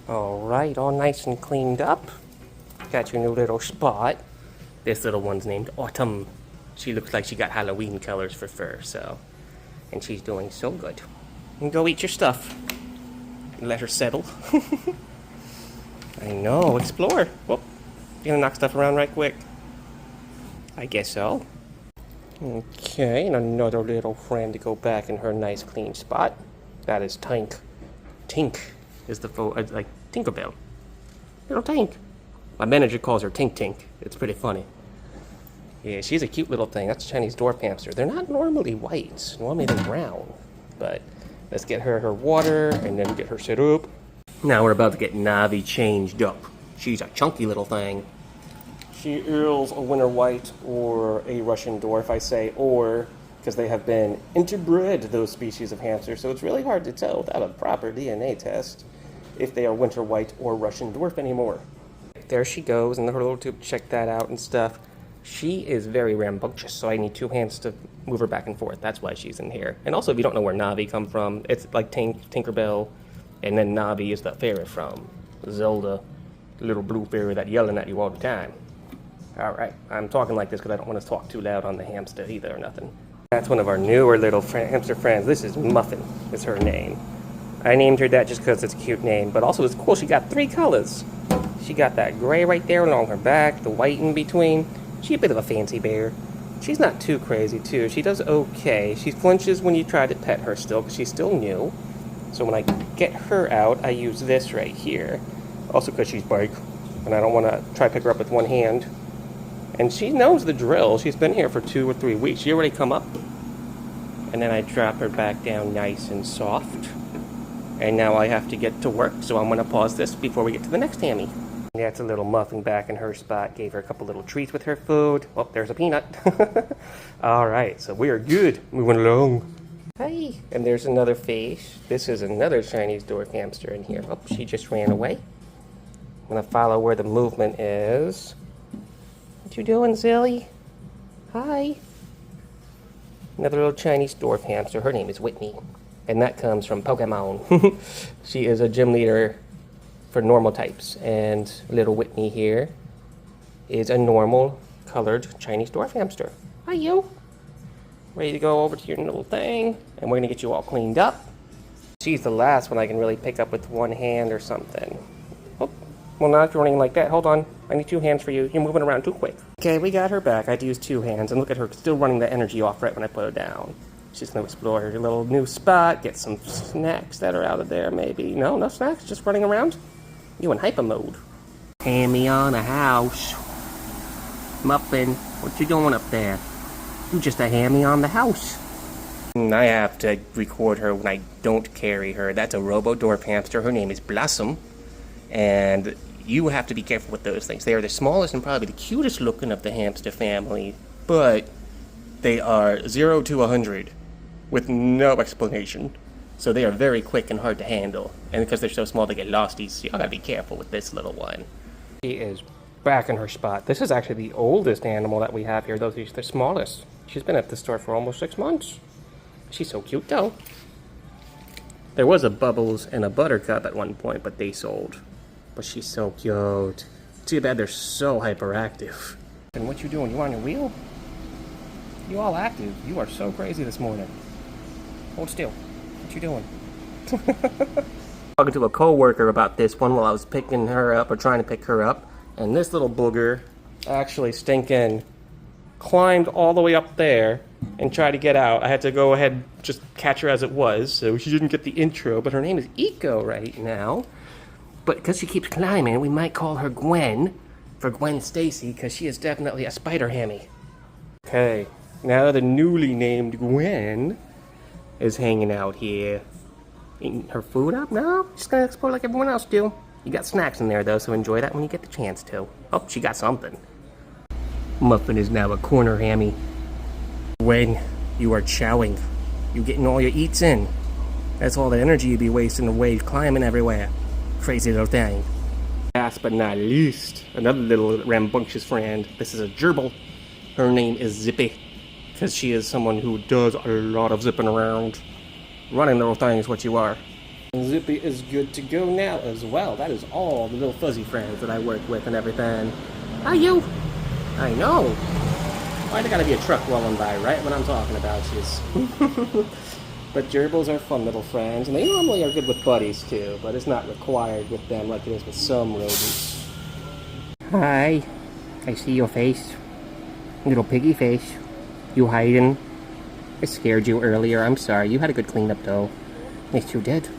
Alright, all nice and cleaned up. Got your new little spot. This little one's named Autumn. She looks like she got Halloween colors for fur, so. And she's doing so good. And go eat your stuff. Let her settle. I know, explore. Whoop. You gonna knock stuff around right quick? I guess so. Okay, and another little friend to go back in her nice clean spot. That is Tink. Tink is the like Tinkerbell. Little Tink. My manager calls her Tink Tink. It's pretty funny. Yeah, she's a cute little thing. That's a Chinese dwarf hamster. They're not normally white. Normally they're brown. But let's get her water and then get her set up. Now we're about to get Navi changed up. She's a chunky little thing. She is a winter white or a Russian dwarf, I say, or because they have been interbred, those species of hamster, so it's really hard to tell without a proper DNA test if they are winter white or Russian dwarf anymore. There she goes in her little tube. Check that out and stuff. She is very rambunctious, so I need two hands to move her back and forth. That's why she's in here. And also, if you don't know where Navi come from, it's like Tinkerbell, and then Navi is the fairy from Zelda, the little blue fairy that's yelling at you all the time. Alright, I'm talking like this because I don't want to talk too loud on the hamster either or nothing. That's one of our newer little hamster friends. This is Muffin, is her name. I named her that just because it's a cute name, but also it's cool. She got 3 colors. She got that gray right there along her back, the white in between. She's a bit of a fancy bear. She's not too crazy, too. She does okay. She flinches when you try to pet her still, because she's still new. So when I get her out, I use this right here. Also because she's big, and I don't want to try to pick her up with one hand. And she knows the drill. She's been here for 2 or 3 weeks. She already come up. And then I drop her back down nice and soft. And now I have to get to work, so I'm going to pause this before we get to the next hammy. That's a little Muffin back in her spot. Gave her a couple little treats with her food. Oh, there's a peanut. Alright, so we are good. Moving along. Hey, and there's another fish. This is another Chinese dwarf hamster in here. Oh, she just ran away. I'm going to follow where the movement is. What you doing, Zilly? Hi. Another little Chinese dwarf hamster. Her name is Whitney. And that comes from Pokemon. She is a gym leader for normal types. And little Whitney here is a normal colored Chinese dwarf hamster. Hi, you. Ready to go over to your little thing. And we're going to get you all cleaned up. She's the last one I can really pick up with one hand or something. Oh, well, not if you're running like that. Hold on. I need 2 hands for you. You're moving around too quick. Okay, we got her back. I had to use 2 hands. And look at her still running the energy off right when I put her down. She's going to explore her little new spot. Get some snacks that are out of there, maybe. No, no snacks. Just running around. You in hyper mode. Hammy on a house. Muffin, what you doing up there? You just a hammy on the house. I have to record her when I don't carry her. That's a robo-dwarf hamster. Her name is Blossom. And you have to be careful with those things. They are the smallest and probably the cutest looking of the hamster family. But they are 0 to 100 with no explanation. So they are very quick and hard to handle. And because they're so small, they get lost easy. Y'all gotta be careful with this little one. She is back in her spot. This is actually the oldest animal that we have here, though she's the smallest. She's been at the store for almost 6 months. She's so cute, though. There was a Bubbles and a Buttercup at one point, but they sold. But she's so cute. Too bad they're so hyperactive. And what you doing? You on your wheel? You all active. You are so crazy this morning. Hold still. What you doing? Talking to a co-worker about this one while I was picking her up or trying to pick her up. And this little booger actually stinking climbed all the way up there and tried to get out. I had to go ahead and just catch her as it was, so she didn't get the intro. But her name is Eco right now. But because she keeps climbing, we might call her Gwen for Gwen Stacy, because she is definitely a spider hammy. Okay, now the newly named Gwen is hanging out here. Eating her food up? No, just gonna explore like everyone else do. You got snacks in there though, so enjoy that when you get the chance to. Oh, she got something. Muffin is now a corner hammy. Gwen, you are chowing. You getting all your eats in. That's all the energy you be wasting away climbing everywhere. Crazy little thing. Last but not least, another little rambunctious friend. This is a gerbil. Her name is Zippy, because she is someone who does a lot of zipping around. Running little thing is what you are. Zippy is good to go now as well. That is all the little fuzzy friends that I work with and everything. Are you? I know. Why there gotta be a truck rolling by right when I'm talking about you? But gerbils are fun little friends, and they normally are good with buddies too, but it's not required with them like it is with some rodents. Hi. I see your face. Little piggy face. You hiding? I scared you earlier. I'm sorry. You had a good cleanup though. Yes, you did.